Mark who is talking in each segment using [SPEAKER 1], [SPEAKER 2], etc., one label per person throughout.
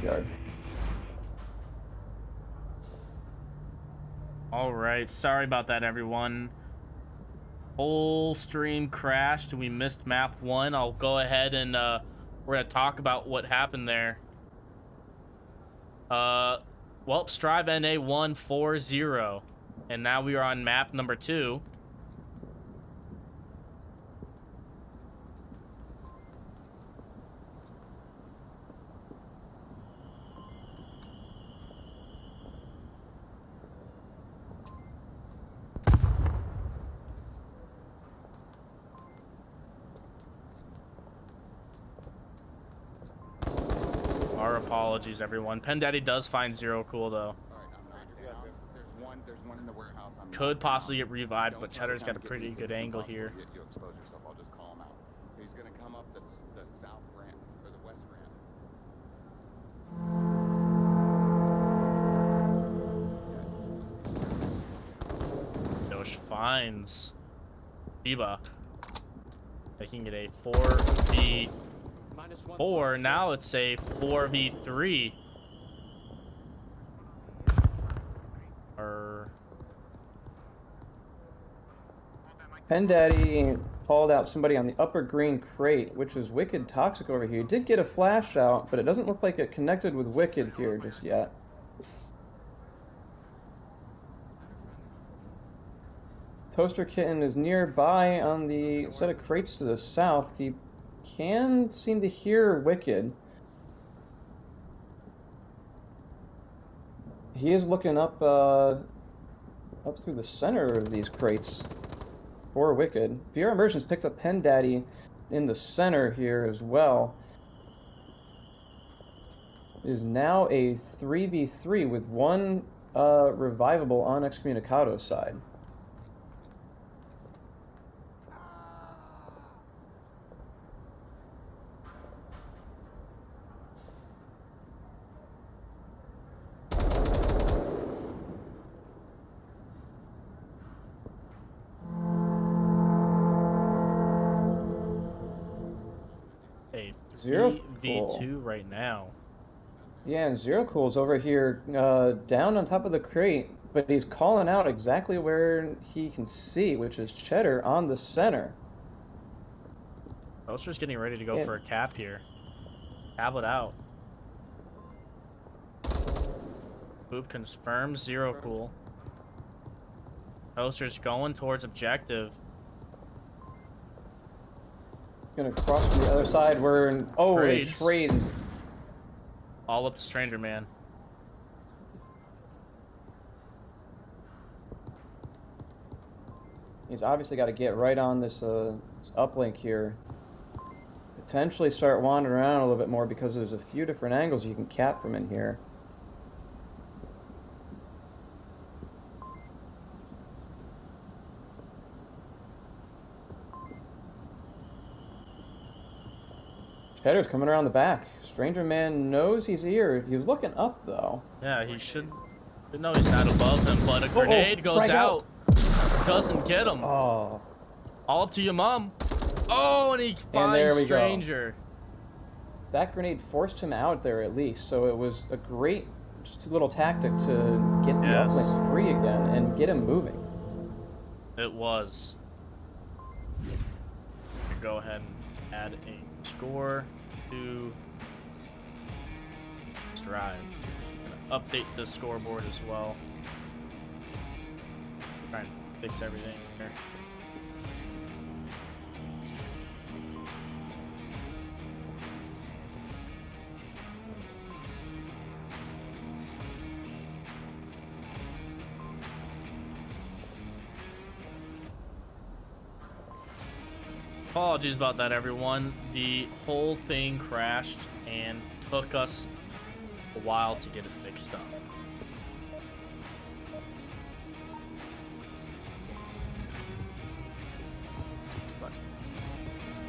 [SPEAKER 1] shipyard.
[SPEAKER 2] All right, sorry about that, everyone. Whole stream crashed. We missed map 1. I'll go ahead and we're gonna talk about what happened there. Well, STR1VE 140, and now we are on map number 2. Our apologies, everyone. Pen Daddy does find Zero cool though.
[SPEAKER 3] There's one in the warehouse.
[SPEAKER 2] Could possibly get revived, but Cheddar's got a pretty good angle here.
[SPEAKER 3] You expose yourself. I'll just call him out. He's gonna come up the south ramp or the west ramp.
[SPEAKER 2] Dosh finds Biba, making it a 4v4. Now it's a 4v3.
[SPEAKER 1] Pen Daddy called out somebody on the upper green crate, which is Wicked Toxic over here. He did get a flash out, but it doesn't look like it connected with Wicked here just yet. Toaster Kitten is nearby on the set of crates to the south. He can seem to hear Wicked. He is looking up through the center of these crates for Wicked. VR Immersions picks up Pen Daddy in the center here as well. It is now a 3v3 with one revivable on Excommunicado's side.
[SPEAKER 2] Zero V2 right now.
[SPEAKER 1] Yeah, and Zero Cool's over here down on top of the crate, but he's calling out exactly where he can see, which is Cheddar on the center.
[SPEAKER 2] Toaster's getting ready to go for a cap here. Tablet out. Boop confirms Zero Cool. Toaster's going towards objective.
[SPEAKER 1] Gonna cross from the other side. We're in. Oh, they trade.
[SPEAKER 2] All up to Stranger Man.
[SPEAKER 1] He's obviously got to get right on this, this uplink here. Potentially start wandering around a little bit more because there's a few different angles you can cap from in here. Cheddar's coming around the back. Stranger Man knows he's here. He was looking up, though.
[SPEAKER 2] Yeah, he should know he's not above him, but a grenade goes out. Doesn't get him.
[SPEAKER 1] Oh.
[SPEAKER 2] All up to your mom. Oh, and he finds Stranger.
[SPEAKER 1] That grenade forced him out there at least, so it was a great just little tactic to get the uplink free again and get him moving.
[SPEAKER 2] It was. Go ahead and add a score to Strive. Update the scoreboard as well. Trying to fix everything here. Apologies about that, everyone. The whole thing crashed and took us a while to get it fixed up.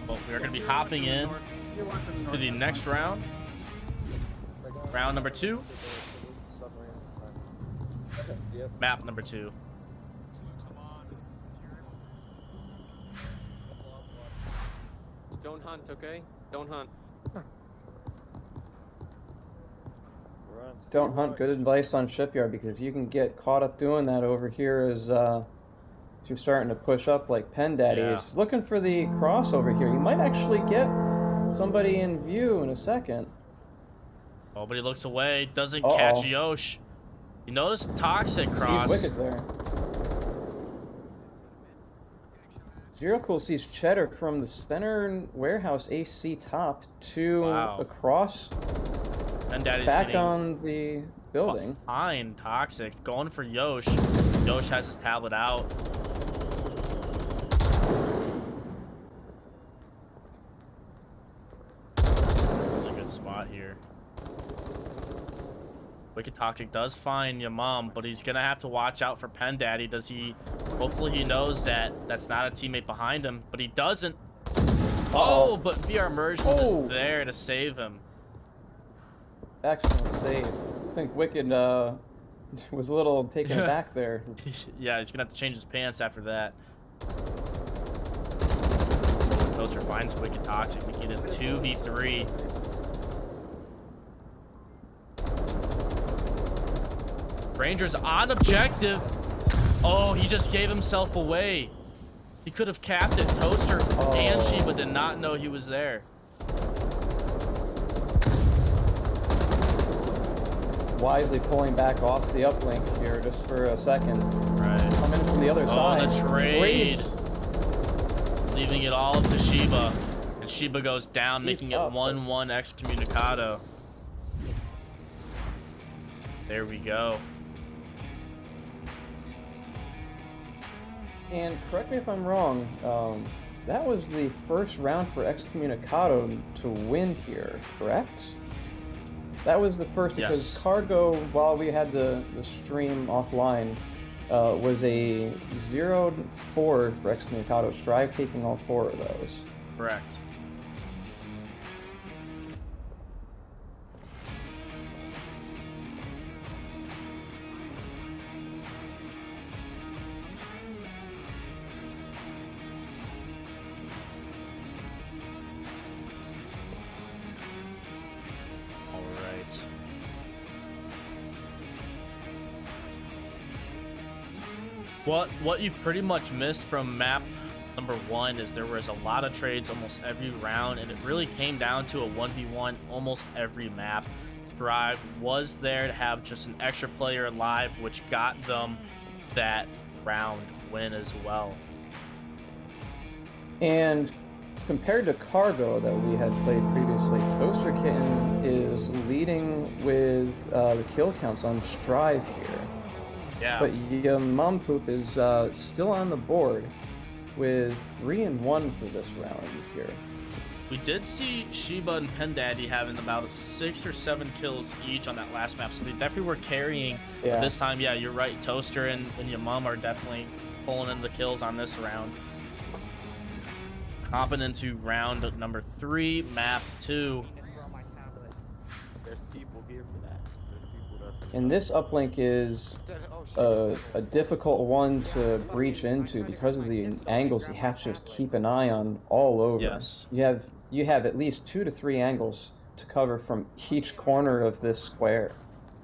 [SPEAKER 2] Well, we are going to be hopping in to the next round. Round number 2. Map number 2.
[SPEAKER 4] Don't hunt, okay? Don't hunt.
[SPEAKER 1] don't hunt. Good advice on Shipyard, because you can get caught up doing that over here as you're starting to push up like Pen Daddy.
[SPEAKER 2] Yeah.
[SPEAKER 1] He's looking for the crossover here. He might actually get somebody in view in a second.
[SPEAKER 2] Oh, but he looks away. Doesn't
[SPEAKER 1] Uh-oh.
[SPEAKER 2] catch Yosh. You notice Toxic cross.
[SPEAKER 1] Sees Wicked's there. Zero Cool sees Cheddar from the center warehouse AC top to across,
[SPEAKER 2] And Daddy's
[SPEAKER 1] back on the building.
[SPEAKER 2] Behind Toxic, going for Yosh. Yosh has his tablet out. Really good spot here. Wicked Toxic does find your mom, but he's gonna have to watch out for Pen Daddy. Does he? Hopefully he knows that that's not a teammate behind him, but he doesn't. Oh, but VR Immersion is there to save him.
[SPEAKER 1] Excellent save. I think Wicked was a little taken aback there.
[SPEAKER 2] Yeah, he's gonna have to change his pants after that. Toaster finds Wicked Toxic, making it a 2v3. Ranger's on objective. Oh, he just gave himself away. He could have capped it. Toaster and Sheba did not know he was there.
[SPEAKER 1] Wisely pulling back off the uplink here just for a second.
[SPEAKER 2] Right.
[SPEAKER 1] Coming from the other side.
[SPEAKER 2] The trade. Leaving it all up to Sheba. And Sheba goes down, making it 1-1 Excommunicado. There we go.
[SPEAKER 1] And correct me if I'm wrong, that was the first round for Excommunicado to win here, correct? That was the first, because Cargo, while we had the stream offline, was a 0-4 for Excommunicado. Strive taking all 4 of those.
[SPEAKER 2] Correct. What you pretty much missed from map number 1 is there was a lot of trades almost every round, and it really came down to a 1v1 almost every map. Strive was there to have just an extra player alive, which got them that round win as well.
[SPEAKER 1] And compared to Cargo that we had played previously, Toaster Kitten is leading with the kill counts on Strive here.
[SPEAKER 2] Yeah.
[SPEAKER 1] But Mum Poop is still on the board with 3-1 for this round here.
[SPEAKER 2] We did see Sheba and Pen Daddy having about 6 or 7 kills each on that last map, so they definitely were carrying.
[SPEAKER 1] Yeah.
[SPEAKER 2] This time, yeah, you're right. Toaster and your mom are definitely pulling in the kills on this round. Hopping into round number 3, map 2.
[SPEAKER 3] There's people here for that.
[SPEAKER 1] And this uplink is a difficult one to breach into because of the angles you have to just keep an eye on all over.
[SPEAKER 2] Yes.
[SPEAKER 1] You have at least 2 to 3 angles to cover from each corner of this square.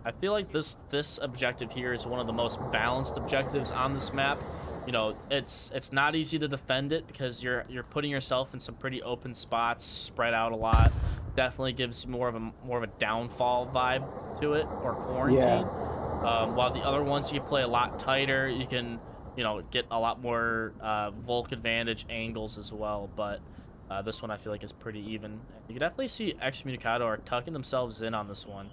[SPEAKER 2] I feel like this objective here is one of the most balanced objectives on this map. You know, it's not easy to defend it because you're putting yourself in some pretty open spots, spread out a lot. Definitely gives more of a downfall vibe to it, or quarantine.
[SPEAKER 1] Yeah.
[SPEAKER 2] While the other ones you can play a lot tighter, you can get a lot more Volk advantage angles as well. But this one I feel like is pretty even. You can definitely see Excommunicado are tucking themselves in on this one.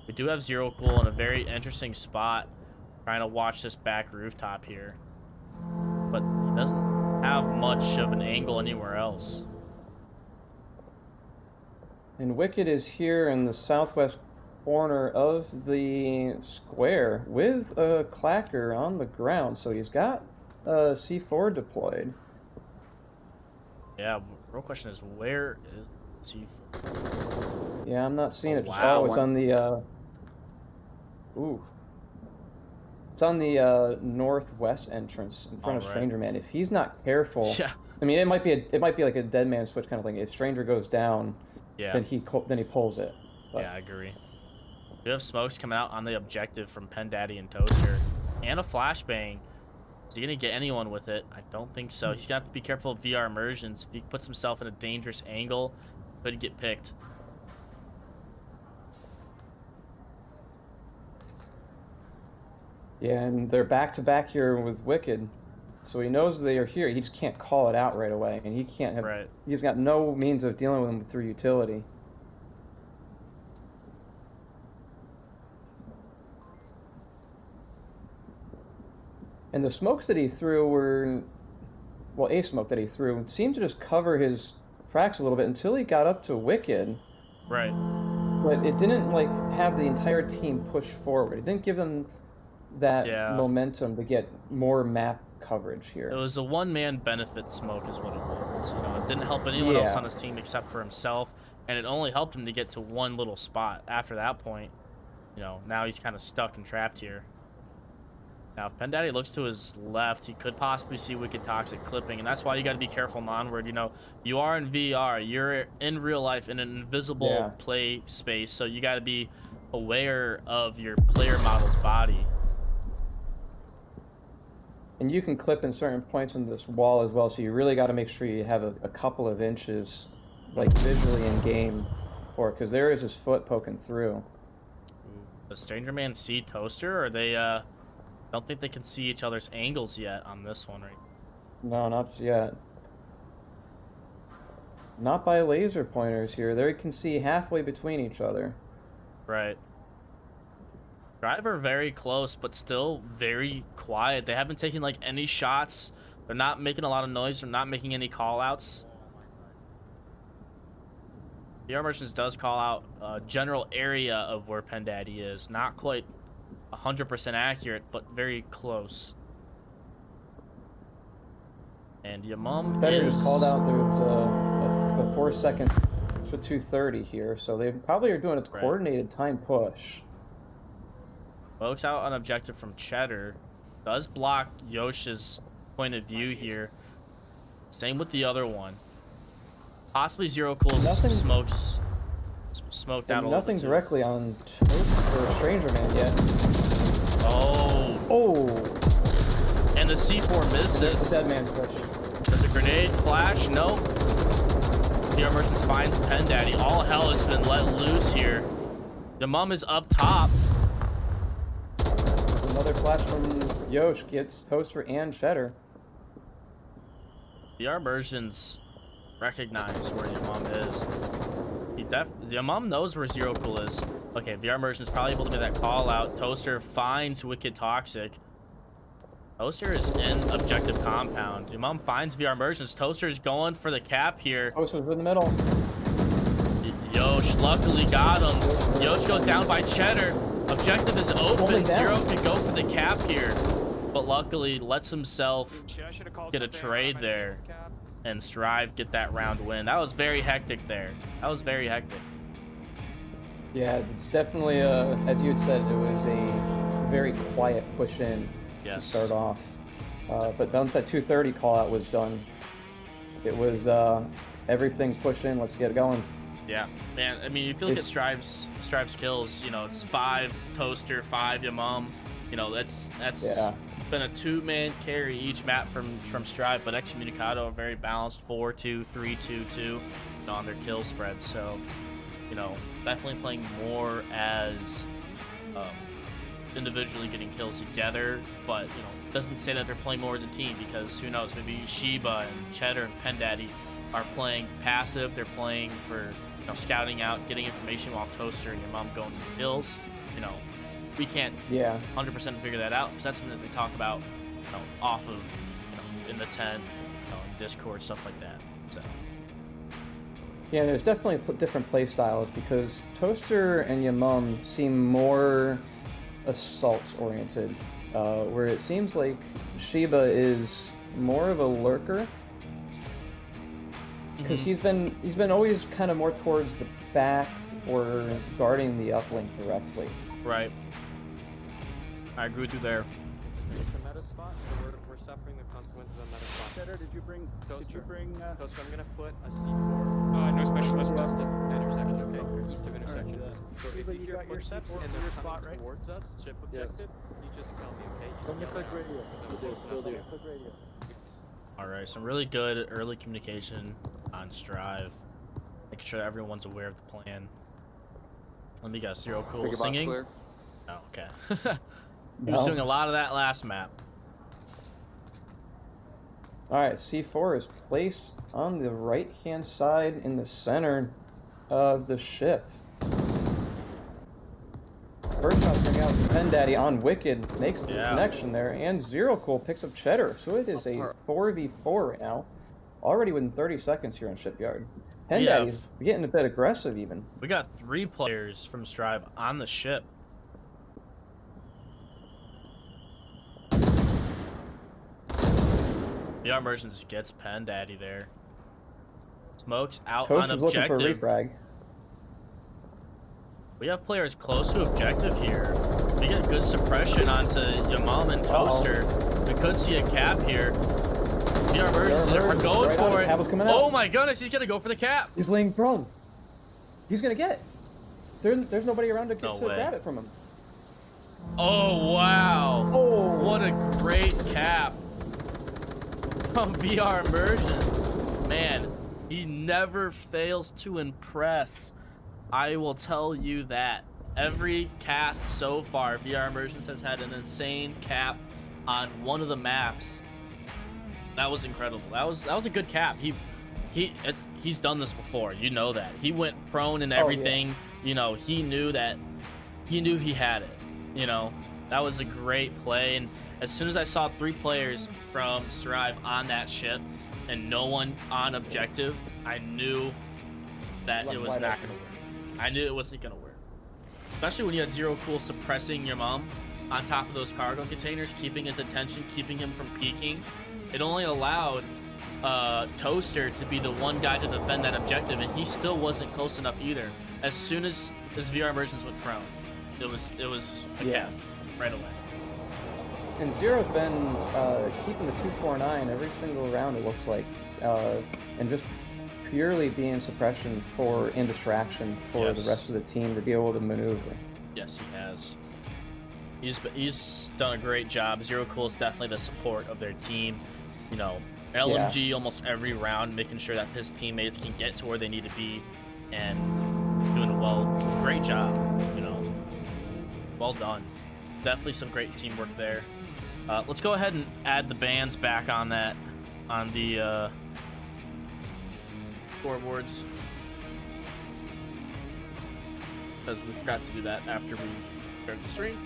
[SPEAKER 2] We do have Zero Cool in a very interesting spot, trying to watch this back rooftop here. But he doesn't have much of an angle anywhere else.
[SPEAKER 1] And Wicked is here in the southwest corner of the square with a clacker on the ground, so he's got C4 deployed.
[SPEAKER 2] Yeah, real question is, where is C4?
[SPEAKER 1] Yeah, I'm not seeing it.
[SPEAKER 2] Wow.
[SPEAKER 1] It's on the it's on the northwest entrance in front of Stranger Man. If he's not careful,
[SPEAKER 2] yeah.
[SPEAKER 1] I mean, it might be like a dead man switch kind of thing. If Stranger goes down,
[SPEAKER 2] Yeah.
[SPEAKER 1] then he pulls it. But
[SPEAKER 2] Yeah, I agree. We have smokes coming out on the objective from Pendaddy and Toaster. And a flashbang. Is he going to get anyone with it? I don't think so. He's going to have to be careful of VR immersions. If he puts himself in a dangerous angle, he could get picked.
[SPEAKER 1] Yeah, and they're back-to-back here with Wicked. So he knows they are here. He just can't call it out right away. And he can't have...
[SPEAKER 2] Right.
[SPEAKER 1] He's got no means of dealing with them through utility. And the smokes that he threw were... Well, a smoke that he threw seemed to just cover his tracks a little bit until he got up to Wicked.
[SPEAKER 2] Right.
[SPEAKER 1] But it didn't, like, have the entire team push forward. It didn't give them that momentum to get more map coverage here.
[SPEAKER 2] It was a one-man benefit smoke is what it was. You know, it didn't help anyone else on his team except for himself, and it only helped him to get to one little spot. After that point, you know, now he's kind of stuck and trapped here. Now, if Pendaddy looks to his left, he could possibly see Wicked Toxic clipping, and that's why you got to be careful in Onward. You know, you are in VR, you're in real life in an invisible play space, so you got to be aware of your player model's body.
[SPEAKER 1] And you can clip in certain points on this wall as well, so you really got to make sure you have a couple of inches, like, visually in game for it, because there is his foot poking through.
[SPEAKER 2] Does Stranger Man see Toaster, or they don't think they can see each other's angles yet on this one, right?
[SPEAKER 1] No, not yet. Not by laser pointers here. They can see halfway between each other.
[SPEAKER 2] Right. Driver very close, but still very quiet. They haven't taken like any shots. They're not making a lot of noise. They're not making any call-outs. VR Merchants does call out a general area of where Pendaddy is. Not quite 100% accurate, but very close. And Yamam
[SPEAKER 1] just called out there's a 4-second to 2:30 here, so they probably are doing a coordinated time push.
[SPEAKER 2] Smokes out on objective from Cheddar. Does block Yosh's point of view here. Same with the other one. Possibly Zero Cool smoked out a little
[SPEAKER 1] nothing
[SPEAKER 2] bit
[SPEAKER 1] directly on Toast or Stranger Man yet.
[SPEAKER 2] Oh. And the C4 misses.
[SPEAKER 1] The dead man switch.
[SPEAKER 2] Does a grenade flash? Nope. VR Merchants finds Pendaddy. All hell has been let loose here. The mum is up top.
[SPEAKER 1] Another flash from Yosh gets Toaster and Cheddar.
[SPEAKER 2] VR Merchants recognize where Yamam is. Yamam knows where Zero Cool is. Okay, VR Merchant's probably able to get that call out. Toaster finds Wicked Toxic. Toaster is in objective compound. Yamam finds VR Merchants. Toaster is going for the cap here.
[SPEAKER 1] Toaster's in the middle.
[SPEAKER 2] Yosh luckily got him. Yosh goes down by Cheddar. Objective is open. Zero can go for the cap here, but luckily lets himself get a trade there. And STR1VE get that round win. That was very hectic there. That was very hectic.
[SPEAKER 1] Yeah, it's definitely as you had said, it was a very quiet push in to start off. But once that 2:30 call out was done, it was everything push in, let's get it going.
[SPEAKER 2] Yeah, man. I mean, if you look at STR1VE's kills, you know, it's 5 Toaster, 5 Yamam. You know, that's been a 2-man carry each map from STR1VE, but Excommunicado are very balanced, 4-2, 3-2-2, you know, on their kill spread. So, you know, definitely playing more as individually getting kills together, but, you know, doesn't say that they're playing more as a team, because who knows, maybe Shiba and Cheddar and Pendaddy are playing passive. They're playing for, you know, scouting out, getting information, while Toaster and Yamam going for kills. You know, we can't 100% figure that out, because that's something that they talk about, you know, off of, you know, in the tent, you know, in Discord, stuff like that. So
[SPEAKER 1] yeah, there's definitely different play styles, because Toaster and Yamam seem more assault oriented, where it seems like Shiba is more of a lurker, because he's been always kind of more towards the back or guarding the uplink directly.
[SPEAKER 2] Right. I agree with you there.
[SPEAKER 4] It's a meta spot, so we're suffering the consequences of a meta spot.
[SPEAKER 5] Cheddar, did you bring?
[SPEAKER 4] Toaster,
[SPEAKER 5] Toaster,
[SPEAKER 4] I'm gonna put a C4.
[SPEAKER 6] No specialist
[SPEAKER 4] East
[SPEAKER 6] left.
[SPEAKER 4] of intersection, okay? East of intersection. So if
[SPEAKER 5] Shiva,
[SPEAKER 4] you
[SPEAKER 5] you
[SPEAKER 4] hear
[SPEAKER 5] got your
[SPEAKER 4] footsteps
[SPEAKER 5] C4
[SPEAKER 4] and
[SPEAKER 5] for
[SPEAKER 4] they're
[SPEAKER 5] your
[SPEAKER 4] coming
[SPEAKER 5] spot, right?
[SPEAKER 4] towards us, ship objective, you just tell me, okay? Just
[SPEAKER 5] From your
[SPEAKER 4] yell
[SPEAKER 5] click
[SPEAKER 4] it out,
[SPEAKER 5] radio.
[SPEAKER 4] 'cause I'm close enough to you.
[SPEAKER 5] Click radio.
[SPEAKER 2] All right, some really good early communication on Strive, making sure everyone's aware of the plan. Let me guess, Zero Cool
[SPEAKER 3] Think about
[SPEAKER 2] singing?
[SPEAKER 3] clear.
[SPEAKER 2] Oh, okay. He was doing a lot of that last map.
[SPEAKER 1] Alright, C4 is placed on the right-hand side in the center of the ship. First shot bring out Pen Daddy on Wicked, makes the connection there, and Zero Cool picks up Cheddar. So it is a 4v4 right now. Already within 30 seconds here on Shipyard. Pen Daddy's getting a bit aggressive even.
[SPEAKER 2] We got 3 players from Strive on the ship. VR Immersion just gets Pen Daddy there. Smokes out
[SPEAKER 1] Toast
[SPEAKER 2] on
[SPEAKER 1] is looking for a
[SPEAKER 2] objective.
[SPEAKER 1] refrag.
[SPEAKER 2] We have players close to objective here. We get good suppression onto Yamal and Toaster. We could see a cap here. VR Immersion are going
[SPEAKER 1] right
[SPEAKER 2] for it.
[SPEAKER 1] Cap is coming out.
[SPEAKER 2] Oh my goodness, he's gonna go for the cap.
[SPEAKER 1] He's laying prone. He's gonna get it. There's nobody around to grab it from him.
[SPEAKER 2] Oh wow.
[SPEAKER 1] Oh,
[SPEAKER 2] what a great cap from VR Immersion. Man, he never fails to impress. I will tell you that. Every cast so far, VR Immersions has had an insane cap on one of the maps. That was incredible. That was a good cap. He's done this before. You know that. He went prone and everything.
[SPEAKER 1] yeah.
[SPEAKER 2] You know, he knew he had it. You know, that was a great play. And as soon as I saw 3 players from Strive on that ship and no one on objective, I knew that it was not going to work. I knew it wasn't going to work. Especially when you had Zero Cool suppressing your mom on top of those cargo containers, keeping his attention, keeping him from peeking. It only allowed Toaster to be the one guy to defend that objective, and he still wasn't close enough either. As soon as his VR Immersions went prone, it was a cap right away.
[SPEAKER 1] And Zero's been keeping the 249 every single round, it looks like, and just purely being suppression and distraction for the rest of the team to be able to maneuver.
[SPEAKER 2] Yes, he has. He's done a great job. Zero Cool is definitely the support of their team. You know, LMG almost every round, making sure that his teammates can get to where they need to be, and doing a great job. You know, well done. Definitely some great teamwork there. Let's go ahead and add the bands back on the scoreboards, because we forgot to do that after we started the stream.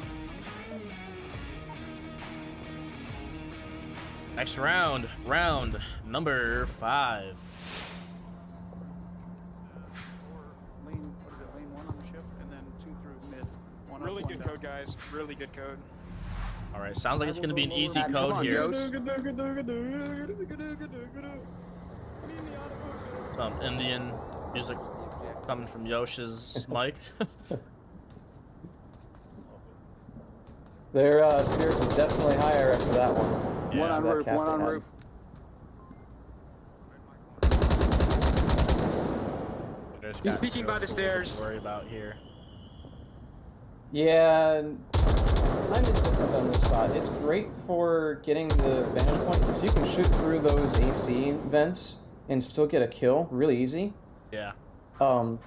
[SPEAKER 2] Next round number 5.
[SPEAKER 5] Lane 1 on the ship, and then 2 through mid.
[SPEAKER 6] Really good code, guys. Really good code.
[SPEAKER 2] All right, sounds like it's going to be an easy code
[SPEAKER 3] on,
[SPEAKER 2] here.
[SPEAKER 3] Yosh.
[SPEAKER 2] Some Indian music coming from Yosh's mic.
[SPEAKER 1] Their spirits are definitely higher after that one.
[SPEAKER 3] One on
[SPEAKER 1] that
[SPEAKER 3] roof,
[SPEAKER 1] cap
[SPEAKER 3] one
[SPEAKER 1] they
[SPEAKER 3] on
[SPEAKER 1] had.
[SPEAKER 3] roof.
[SPEAKER 6] He's peeking by the stairs.
[SPEAKER 2] To worry about here.
[SPEAKER 1] Yeah, and I'm indifferent on this spot. It's great for getting the vantage point, so you can shoot through those AC vents and still get a kill really easy.
[SPEAKER 2] Yeah.
[SPEAKER 1] But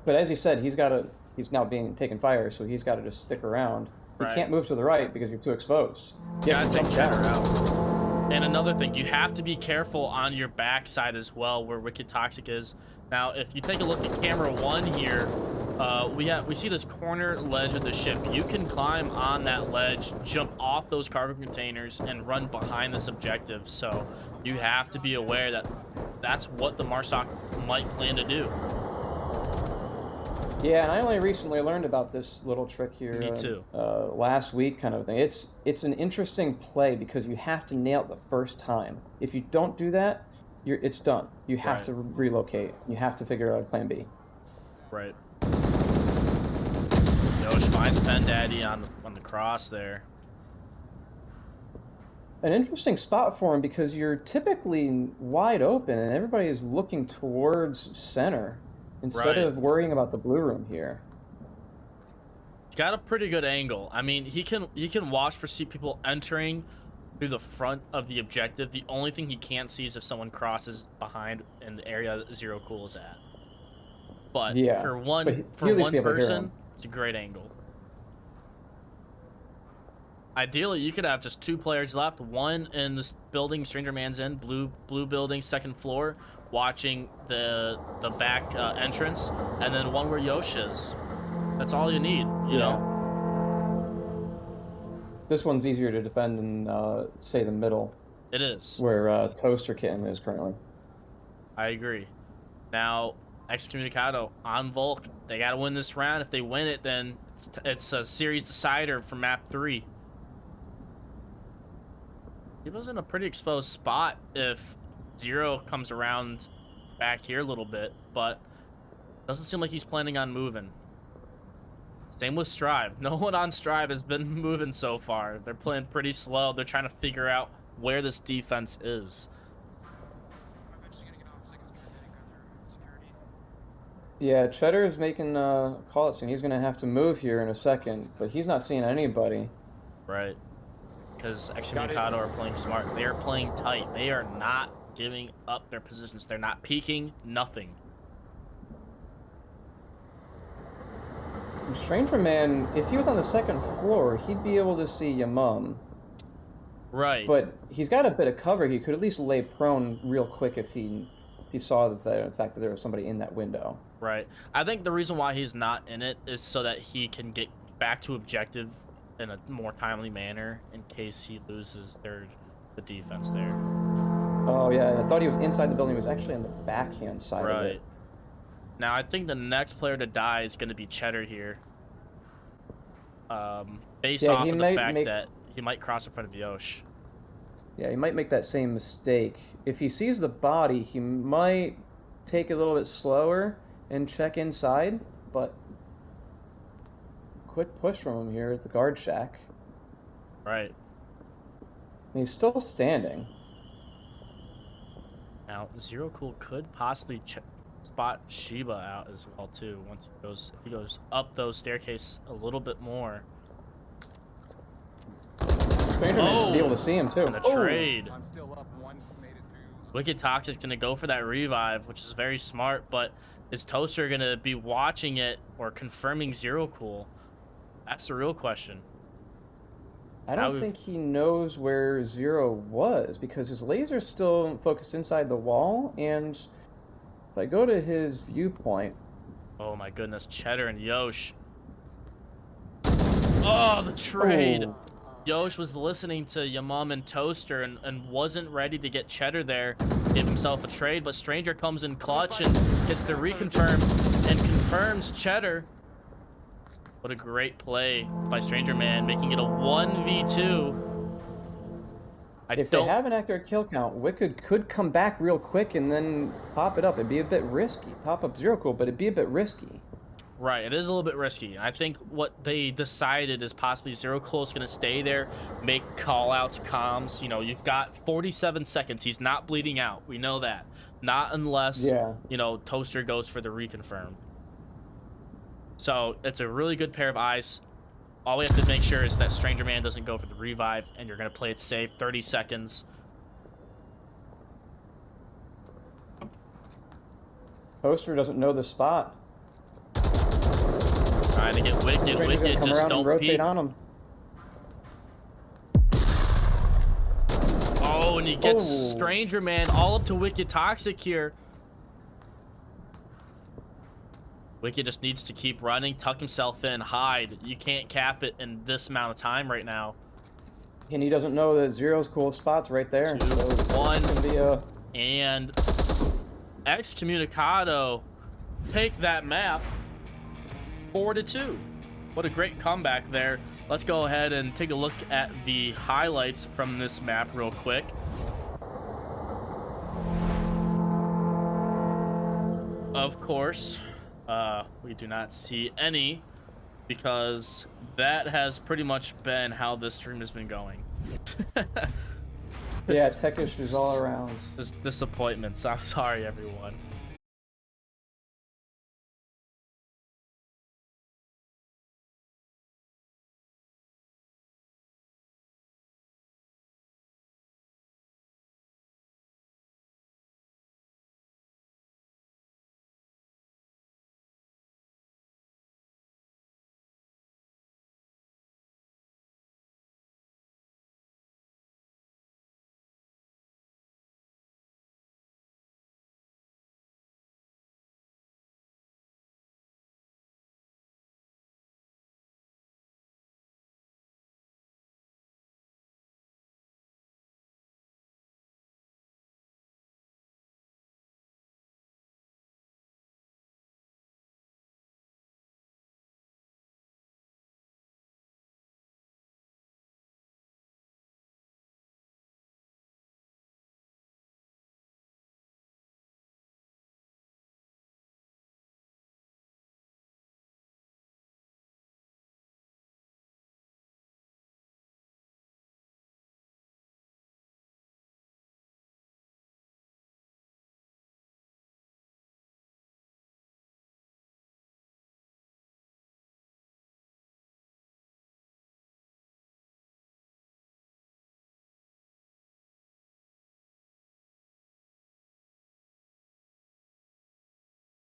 [SPEAKER 1] as he said, he's now being taken fire, so he's got to just stick around.
[SPEAKER 2] Right.
[SPEAKER 1] You can't move to the right because you're too exposed. You have to
[SPEAKER 2] Take
[SPEAKER 1] jump
[SPEAKER 2] Cheddar
[SPEAKER 1] down.
[SPEAKER 2] out. And another thing, you have to be careful on your backside as well, where Wicked Toxic is. Now, if you take a look at camera 1 here, we see this corner ledge of the ship. You can climb on that ledge, jump off those cargo containers, and run behind this objective. So you have to be aware that that's what the MARSOC might plan to do.
[SPEAKER 1] Yeah, and I only recently learned about this little trick here.
[SPEAKER 2] Me too.
[SPEAKER 1] Last week, kind of thing. It's an interesting play because you have to nail it the first time. If you don't do that, it's done. You have to relocate. You have to figure out a plan B.
[SPEAKER 2] Right. Yosh finds Pen Daddy on the cross there.
[SPEAKER 1] an interesting spot for him because you're typically wide open and everybody is looking towards center instead
[SPEAKER 2] Right.
[SPEAKER 1] of worrying about the blue room here.
[SPEAKER 2] He's got a pretty good angle. I mean, he can watch for see people entering through the front of the objective. The only thing he can't see is if someone crosses behind in the area that Zero Cool is at. But
[SPEAKER 1] Yeah,
[SPEAKER 2] for one
[SPEAKER 1] but he'll at least be able to hear
[SPEAKER 2] person,
[SPEAKER 1] him.
[SPEAKER 2] it's a great angle. Ideally, you could have just 2 players left, one in this building Stranger Man's in, blue building, 2nd floor, watching the back entrance, and then one where Yosh is. That's all you need, you know?
[SPEAKER 1] This one's easier to defend than, say, the middle.
[SPEAKER 2] It is.
[SPEAKER 1] Where Toaster Kitten is currently.
[SPEAKER 2] I agree. Now, Excommunicado on Volk. They got to win this round. If they win it, then it's a series decider for map 3. He was in a pretty exposed spot if Zero comes around back here a little bit, but doesn't seem like he's planning on moving. Same with Strive. No one on Strive has been moving so far. They're playing pretty slow. They're trying to figure out where this defense is.
[SPEAKER 1] Yeah, Cheddar is making a call it soon. He's going to have to move here in a second, but he's not seeing anybody.
[SPEAKER 2] Right. Because Excommunicado are playing smart. They are playing tight. They are not giving up their positions. They're not peeking. Nothing.
[SPEAKER 1] Stranger Man, if he was on the 2nd floor, he'd be able to see Yamum.
[SPEAKER 2] Right.
[SPEAKER 1] But he's got a bit of cover. He could at least lay prone real quick if he saw the fact that there was somebody in that window.
[SPEAKER 2] Right. I think the reason why he's not in it is so that he can get back to objective in a more timely manner in case he loses the defense there.
[SPEAKER 1] Oh yeah, I thought he was inside the building. He was actually on the backhand side of it.
[SPEAKER 2] Now I think the next player to die is going to be Cheddar here. Based off of the fact that he might cross in front of Yosh.
[SPEAKER 1] Yeah, he might make that same mistake. If he sees the body, he might take it a little bit slower and check inside, but quick push from him here at the guard shack.
[SPEAKER 2] Right.
[SPEAKER 1] And he's still standing.
[SPEAKER 2] Now, Zero Cool could possibly spot Shiba out as well too once if he goes up those staircase a little bit more.
[SPEAKER 1] Stranger Man should be able to see him too.
[SPEAKER 2] And the trade.
[SPEAKER 3] I'm still up 1, made it through.
[SPEAKER 2] Wicked Toxic's gonna go for that revive, which is very smart, but is Toaster gonna be watching it or confirming Zero Cool? That's the real question.
[SPEAKER 1] I don't think he knows where Zero was because his laser's still focused inside the wall, and if I go to his viewpoint...
[SPEAKER 2] Oh my goodness, Cheddar and Yosh. Oh, the trade!
[SPEAKER 1] Oh.
[SPEAKER 2] Yosh was listening to Yamum and Toaster and wasn't ready to get Cheddar there, give himself a trade, but Stranger comes in clutch and gets the reconfirm and confirms Cheddar. What a great play by Stranger Man, making it a 1v2.
[SPEAKER 1] If they have an accurate kill count, Wicked could come back real quick and then pop it up. It'd be a bit risky. Pop up Zero Cool, but it'd be a bit risky.
[SPEAKER 2] Right, it is a little bit risky. I think what they decided is possibly Zero Cool is going to stay there, make call-outs, comms. You know, you've got 47 seconds. He's not bleeding out. We know that. Not unless, you know, Toaster goes for the reconfirm. So it's a really good pair of eyes. All we have to make sure is that Stranger Man doesn't go for the revive, and you're going to play it safe. 30 seconds.
[SPEAKER 6] Toaster doesn't know the spot.
[SPEAKER 2] Trying to get Wicked. Wicked,
[SPEAKER 1] come
[SPEAKER 2] just
[SPEAKER 1] around
[SPEAKER 2] don't
[SPEAKER 1] and rotate
[SPEAKER 2] peek.
[SPEAKER 1] on him.
[SPEAKER 2] Oh, and he gets Stranger Man all up to Wicked Toxic here. Wicked just needs to keep running, tuck himself in, hide. You can't cap it in this amount of time right now.
[SPEAKER 1] And he doesn't know that Zero's cool spot's right there.
[SPEAKER 2] 2,
[SPEAKER 1] So
[SPEAKER 2] 1, and Excommunicado take that map 4-2. What a great comeback there. Let's go ahead and take a look at the highlights from this map real quick. Of course, we do not see any because that has pretty much been how this stream has been going.
[SPEAKER 1] Yeah, tech issues all around.
[SPEAKER 2] Just disappointments. I'm sorry, everyone.